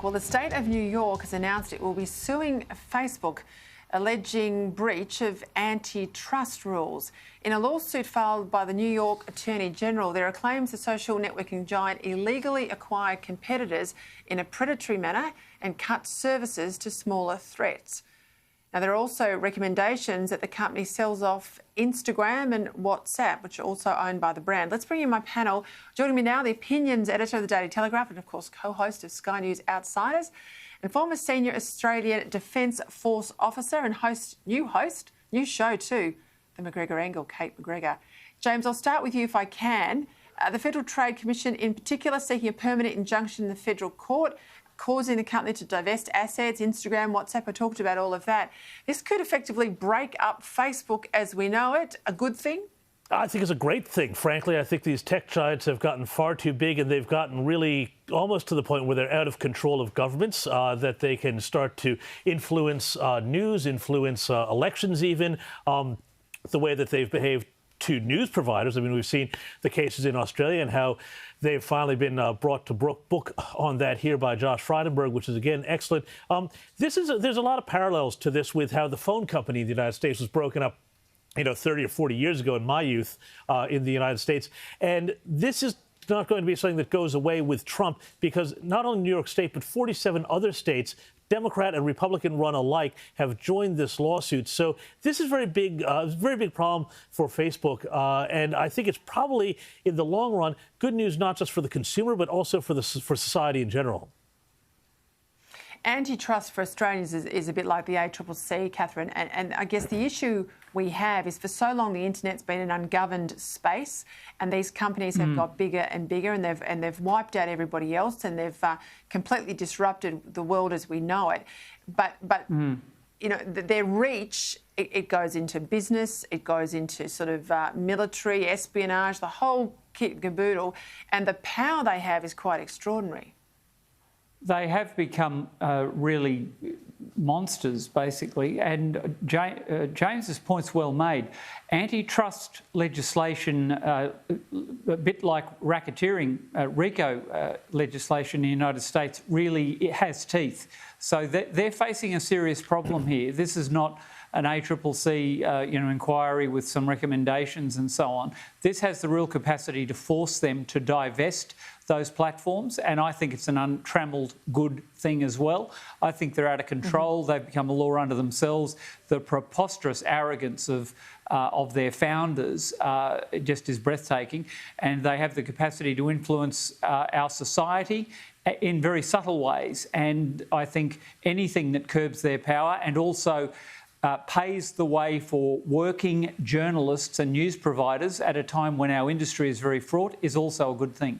Well, the state of New York has announced it will be suing Facebook, alleging breach of antitrust rules. In a lawsuit filed by the New York Attorney General, there are claims the social networking giant illegally acquired competitors in a predatory manner and cut services to smaller threats. Now, there are also recommendations that the company sells off Instagram and WhatsApp, which are also owned by the brand. Let's bring in my panel. Joining me now, the opinions editor of the Daily Telegraph and, of course, co-host of Sky News Outsiders, and former senior Australian Defence Force officer and new show too, the McGregor Angle, Kate McGregor. James, I'll start with you if I can. The Federal Trade Commission in particular seeking a permanent injunction in the federal court, causing the company to divest assets, Instagram, WhatsApp. I talked about all of that. This could effectively break up Facebook as we know it. A good thing? I think it's a great thing. Frankly, I think these tech giants have gotten far too big and they've gotten really almost to the point where they're out of control of governments, that they can start to influence news, influence elections even, the way that they've behaved to news providers. I mean, we've seen the cases in Australia and how they've finally been brought to book on that here by Josh Frydenberg, which is, again, excellent. There's a lot of parallels to this with how the phone company in the United States was broken up 30 or 40 years ago in my youth in the United States. And this is not going to be something that goes away with Trump, because not only New York State, but 47 other states, Democrat and Republican run alike, have joined this lawsuit. So this is very big problem for Facebook. And I think it's probably, in the long run, good news not just for the consumer, but also for society in general. Antitrust for Australians is a bit like the ACCC, Catherine, and I guess the issue we have is for so long the internet's been an ungoverned space, and these companies have got bigger and bigger, and they've wiped out everybody else, and they've completely disrupted the world as we know it. But their reach, it goes into business, it goes into sort of military, espionage, the whole kit and caboodle, and the power they have is quite extraordinary. They have become really monsters, basically, and James's point's well made. Antitrust legislation, a bit like racketeering, RICO legislation in the United States, really it has teeth. So they're facing a serious problem here. This is not an ACCC inquiry with some recommendations and so on. This has the real capacity to force them to divest those platforms, and I think it's an untrammelled good thing as well. I think they're out of control. They've become a law unto themselves. The preposterous arrogance of their founders just is breathtaking, and they have the capacity to influence our society in very subtle ways. And I think anything that curbs their power and also paves the way for working journalists and news providers at a time when our industry is very fraught is also a good thing.